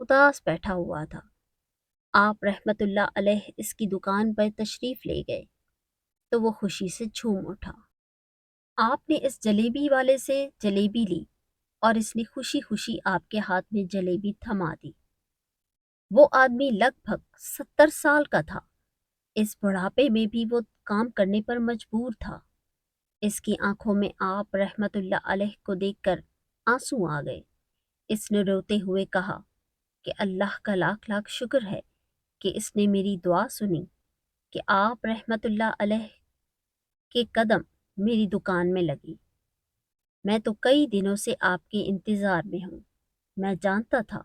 اداس بیٹھا ہوا تھا۔ آپ رحمت اللہ علیہ اس کی دکان پر تشریف لے گئے تو وہ خوشی سے جھوم اٹھا۔ آپ نے اس جلیبی والے سے جلیبی لی اور اس نے خوشی خوشی آپ کے ہاتھ میں جلیبی تھما دی۔ وہ آدمی لگ بھگ 70 سال کا تھا۔ اس بڑھاپے میں بھی وہ کام کرنے پر مجبور تھا۔ اس کی آنکھوں میں آپ رحمت اللہ علیہ کو دیکھ کر آنسو آ گئے۔ اس نے روتے ہوئے کہا کہ اللہ کا لاکھ لاکھ شکر ہے کہ اس نے میری دعا سنی کہ آپ رحمت اللہ علیہ کے قدم میری دکان میں لگی۔ میں تو کئی دنوں سے آپ کے انتظار میں ہوں۔ میں جانتا تھا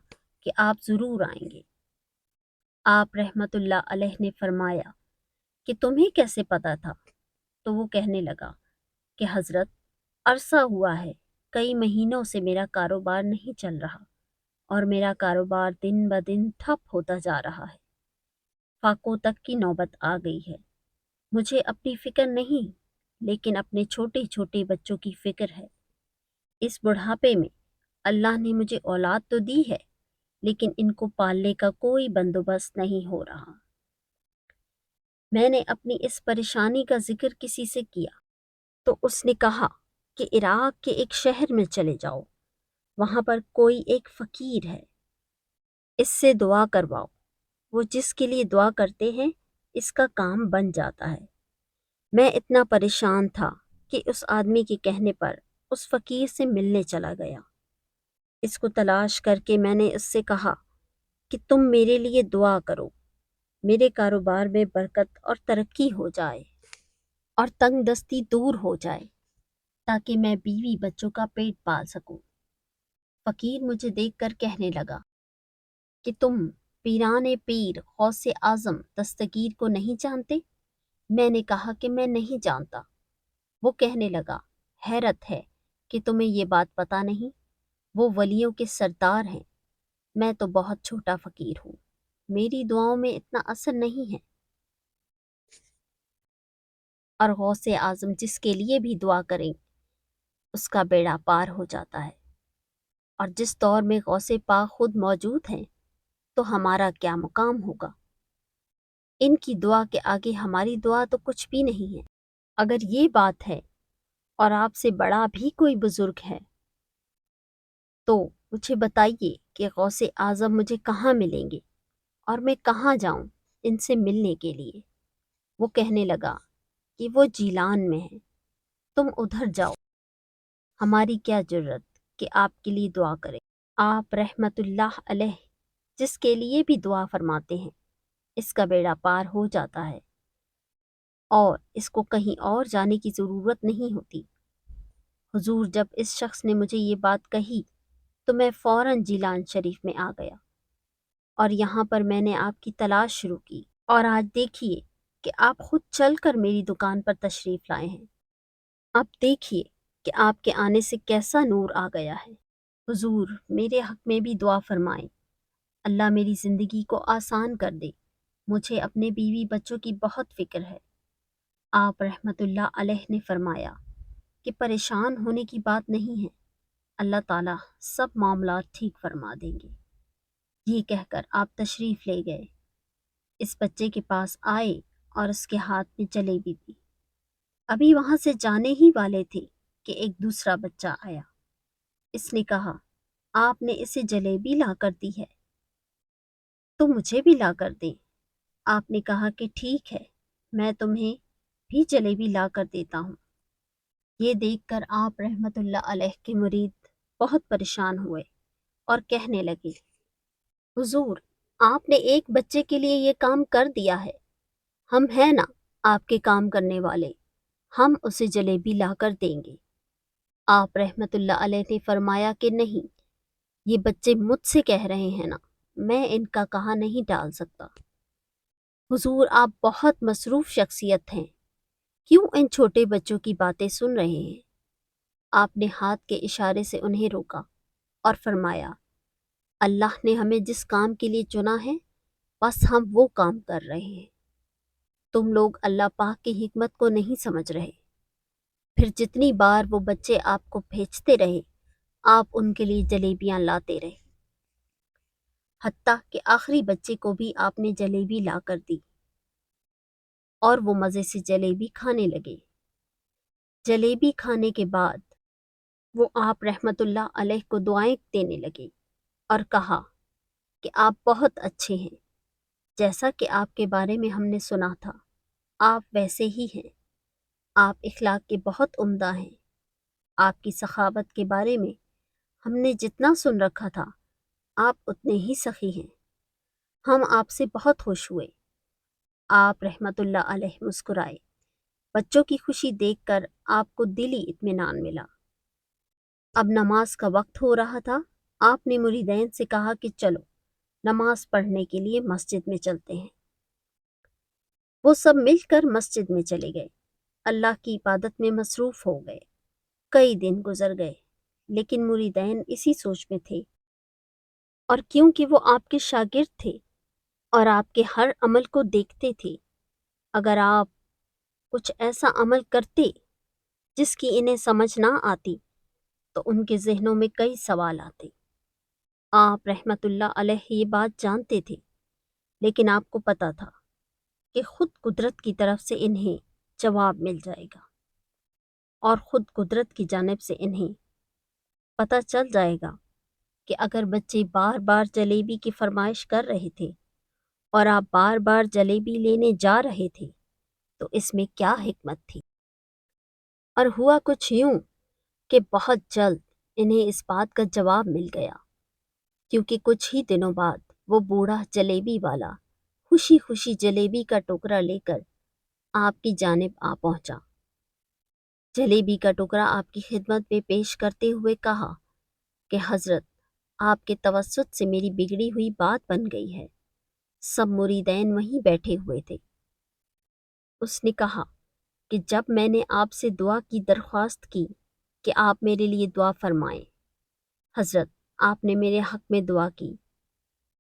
کہ آپ ضرور آئیں گے۔ آپ رحمت اللہ علیہ نے فرمایا کہ تمہیں کیسے پتا تھا؟ تو وہ کہنے لگا کہ حضرت، عرصہ ہوا ہے، کئی مہینوں سے میرا کاروبار نہیں چل رہا اور میرا کاروبار دن بدن ٹھپ ہوتا جا رہا ہے۔ فاقوں تک کی نوبت آ گئی ہے۔ مجھے اپنی فکر نہیں لیکن اپنے چھوٹے چھوٹے بچوں کی فکر ہے۔ اس بڑھاپے میں اللہ نے مجھے اولاد تو دی ہے لیکن ان کو پالنے کا کوئی بندوبست نہیں ہو رہا۔ میں نے اپنی اس پریشانی کا ذکر کسی سے کیا تو اس نے کہا کہ عراق کے ایک شہر میں چلے جاؤ، وہاں پر کوئی ایک فقیر ہے، اس سے دعا کرواؤ، وہ جس کے لیے دعا کرتے ہیں اس کا کام بن جاتا ہے۔ میں اتنا پریشان تھا کہ اس آدمی کے کہنے پر اس فقیر سے ملنے چلا گیا۔ اس کو تلاش کر کے میں نے اس سے کہا کہ تم میرے لیے دعا کرو، میرے کاروبار میں برکت اور ترقی ہو جائے اور تنگ دستی دور ہو جائے تاکہ میں بیوی بچوں کا پیٹ پال سکوں۔ فقیر مجھے دیکھ کر کہنے لگا کہ تم پیران پیر غوث اعظم دستگیر کو نہیں جانتے؟ میں نے کہا کہ میں نہیں جانتا۔ وہ کہنے لگا، حیرت ہے کہ تمہیں یہ بات پتہ نہیں، وہ ولیوں کے سردار ہیں۔ میں تو بہت چھوٹا فقیر ہوں، میری دعاؤں میں اتنا اثر نہیں ہے، اور غوث اعظم جس کے لیے بھی دعا کریں اس کا بیڑا پار ہو جاتا ہے، اور جس دور میں غوث پاک خود موجود ہیں تو ہمارا کیا مقام ہوگا؟ ان کی دعا کے آگے ہماری دعا تو کچھ بھی نہیں ہے۔ اگر یہ بات ہے اور آپ سے بڑا بھی کوئی بزرگ ہے تو مجھے بتائیے کہ غوث اعظم مجھے کہاں ملیں گے اور میں کہاں جاؤں ان سے ملنے کے لیے؟ وہ کہنے لگا کہ وہ جیلان میں ہے، تم ادھر جاؤ، ہماری کیا جرت کہ آپ کے لیے دعا کریں۔ آپ رحمت اللہ علیہ جس کے لیے بھی دعا فرماتے ہیں اس کا بیڑا پار ہو جاتا ہے اور اس کو کہیں اور جانے کی ضرورت نہیں ہوتی۔ حضور جب اس شخص نے مجھے یہ بات کہی تو میں فوراً جیلان شریف میں آ گیا اور یہاں پر میں نے آپ کی تلاش شروع کی، اور آج دیکھیے کہ آپ خود چل کر میری دکان پر تشریف لائے ہیں۔ اب دیکھیے کہ آپ کے آنے سے کیسا نور آ گیا ہے۔ حضور میرے حق میں بھی دعا فرمائیں، اللہ میری زندگی کو آسان کر دے، مجھے اپنے بیوی بچوں کی بہت فکر ہے۔ آپ رحمت اللہ علیہ نے فرمایا کہ پریشان ہونے کی بات نہیں ہے، اللہ تعالیٰ سب معاملات ٹھیک فرما دیں گے۔ یہ کہہ کر آپ تشریف لے گئے، اس بچے کے پاس آئے اور اس کے ہاتھ میں جلیبی دی۔ ابھی وہاں سے جانے ہی والے تھے کہ ایک دوسرا بچہ آیا۔ اس نے کہا، آپ نے اسے جلیبی لا کر دی ہے تو مجھے بھی لا کر دیں۔ آپ نے کہا کہ ٹھیک ہے، میں تمہیں بھی جلیبی لا کر دیتا ہوں۔ یہ دیکھ کر آپ رحمت اللہ علیہ کے مرید بہت پریشان ہوئے اور کہنے لگے، حضور آپ نے ایک بچے کے لیے یہ کام کر دیا ہے، ہم ہیں نا آپ کے کام کرنے والے، ہم اسے جلیبی لا کر دیں گے۔ آپ رحمت اللہ علیہ نے فرمایا کہ نہیں، یہ بچے مجھ سے کہہ رہے ہیں نا، میں ان کا کہا نہیں ٹال سکتا۔ حضور آپ بہت مصروف شخصیت ہیں، کیوں ان چھوٹے بچوں کی باتیں سن رہے ہیں؟ آپ نے ہاتھ کے اشارے سے انہیں روکا اور فرمایا، اللہ نے ہمیں جس کام کے لیے چنا ہے بس ہم وہ کام کر رہے ہیں، تم لوگ اللہ پاک کی حکمت کو نہیں سمجھ رہے۔ پھر جتنی بار وہ بچے آپ کو بھیجتے رہے آپ ان کے لیے جلیبیاں لاتے رہے۔ حتیٰ کہ آخری بچے کو بھی آپ نے جلیبی لا کر دی اور وہ مزے سے جلیبی کھانے لگے۔ جلیبی کھانے کے بعد وہ آپ رحمت اللہ علیہ کو دعائیں دینے لگے اور کہا کہ آپ بہت اچھے ہیں، جیسا کہ آپ کے بارے میں ہم نے سنا تھا آپ ویسے ہی ہیں، آپ اخلاق کے بہت عمدہ ہیں، آپ کی سخاوت کے بارے میں ہم نے جتنا سن رکھا تھا آپ اتنے ہی سخی ہیں، ہم آپ سے بہت خوش ہوئے۔ آپ رحمت اللہ علیہ مسکرائے۔ بچوں کی خوشی دیکھ کر آپ کو دلی اطمینان ملا۔ اب نماز کا وقت ہو رہا تھا۔ آپ نے مریدین سے کہا کہ چلو نماز پڑھنے کے لیے مسجد میں چلتے ہیں۔ وہ سب مل کر مسجد میں چلے گئے، اللہ کی عبادت میں مصروف ہو گئے۔ کئی دن گزر گئے لیکن مریدین اسی سوچ میں تھے، اور کیونکہ وہ آپ کے شاگرد تھے اور آپ کے ہر عمل کو دیکھتے تھے، اگر آپ کچھ ایسا عمل کرتے جس کی انہیں سمجھ نہ آتی تو ان کے ذہنوں میں کئی سوال آتے۔ آپ رحمت اللہ علیہ یہ بات جانتے تھے، لیکن آپ کو پتا تھا کہ خود قدرت کی طرف سے انہیں جواب مل جائے گا، اور خود قدرت کی جانب سے انہیں پتہ چل جائے گا کہ اگر بچے بار بار جلیبی کی فرمائش کر رہے تھے اور آپ بار بار جلیبی لینے جا رہے تھے تو اس میں کیا حکمت تھی۔ اور ہوا کچھ یوں کہ بہت جلد انہیں اس بات کا جواب مل گیا، کیونکہ کچھ ہی دنوں بعد وہ بوڑھا جلیبی والا خوشی خوشی جلیبی کا ٹکڑا لے کر آپ کی جانب آ پہنچا۔ جلیبی کا ٹکڑا آپ کی خدمت میں پیش کرتے ہوئے کہا کہ حضرت، آپ کے توسط سے میری بگڑی ہوئی بات بن گئی ہے۔ سب مریدین وہیں بیٹھے ہوئے تھے۔ اس نے کہا کہ جب میں نے آپ سے دعا کی درخواست کی کہ آپ میرے لیے دعا فرمائیں، حضرت آپ نے میرے حق میں دعا کی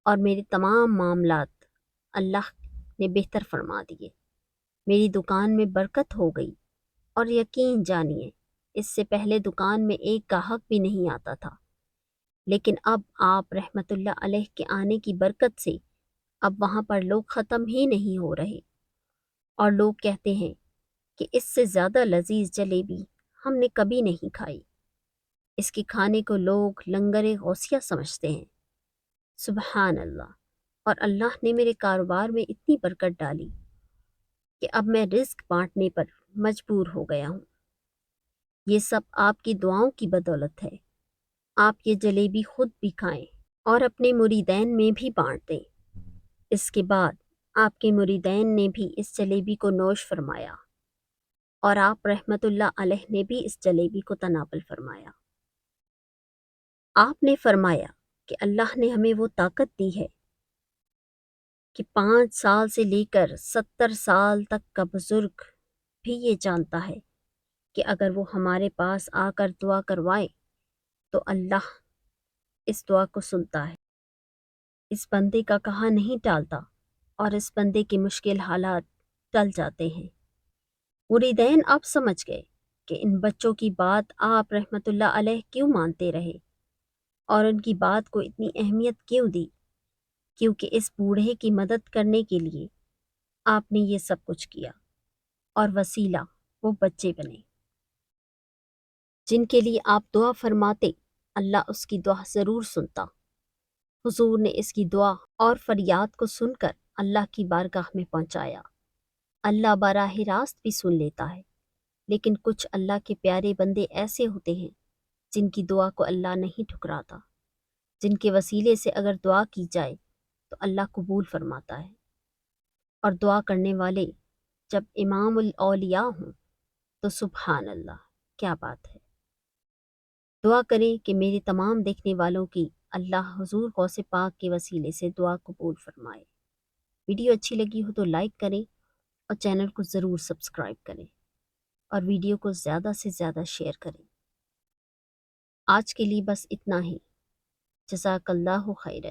اور میرے تمام معاملات اللہ نے بہتر فرما دیے۔ میری دکان میں برکت ہو گئی، اور یقین جانیے اس سے پہلے دکان میں ایک گاہک بھی نہیں آتا تھا، لیکن اب آپ رحمت اللہ علیہ کے آنے کی برکت سے اب وہاں پر لوگ ختم ہی نہیں ہو رہے، اور لوگ کہتے ہیں کہ اس سے زیادہ لذیذ جلیبی ہم نے کبھی نہیں کھائی۔ اس کے کھانے کو لوگ لنگر غوثیہ سمجھتے ہیں۔ سبحان اللہ! اور اللہ نے میرے کاروبار میں اتنی برکت ڈالی کہ اب میں رزق بانٹنے پر مجبور ہو گیا ہوں۔ یہ سب آپ کی دعاؤں کی بدولت ہے۔ آپ یہ جلیبی خود بھی کھائیں اور اپنے مریدین میں بھی بانٹ دیں۔ اس کے بعد آپ کے مریدین نے بھی اس جلیبی کو نوش فرمایا، اور آپ رحمت اللہ علیہ نے بھی اس جلیبی کو تناول فرمایا۔ آپ نے فرمایا کہ اللہ نے ہمیں وہ طاقت دی ہے کہ 5 سال سے لے کر 70 سال تک کا بزرگ بھی یہ جانتا ہے کہ اگر وہ ہمارے پاس آ کر دعا کروائے تو اللہ اس دعا کو سنتا ہے، اس بندے کا کہا نہیں ٹالتا، اور اس بندے کے مشکل حالات ٹل جاتے ہیں۔ مریدین اب سمجھ گئے کہ ان بچوں کی بات آپ رحمت اللہ علیہ کیوں مانتے رہے اور ان کی بات کو اتنی اہمیت کیوں دی، کیونکہ اس بوڑھے کی مدد کرنے کے لیے آپ نے یہ سب کچھ کیا، اور وسیلہ وہ بچے بنے جن کے لیے آپ دعا فرماتے، اللہ اس کی دعا ضرور سنتا۔ حضور نے اس کی دعا اور فریاد کو سن کر اللہ کی بارگاہ میں پہنچایا۔ اللہ براہ راست بھی سن لیتا ہے، لیکن کچھ اللہ کے پیارے بندے ایسے ہوتے ہیں جن کی دعا کو اللہ نہیں ٹھکراتا، جن کے وسیلے سے اگر دعا کی جائے تو اللہ قبول فرماتا ہے۔ اور دعا کرنے والے جب امام الاولیاء ہوں تو سبحان اللہ، کیا بات ہے۔ دعا کریں کہ میرے تمام دیکھنے والوں کی اللہ حضور غوث پاک کے وسیلے سے دعا قبول فرمائے۔ ویڈیو اچھی لگی ہو تو لائک کریں اور چینل کو ضرور سبسکرائب کریں، اور ویڈیو کو زیادہ سے زیادہ شیئر کریں۔ آج کے لیے بس اتنا ہی۔ جزاک اللہ خیر۔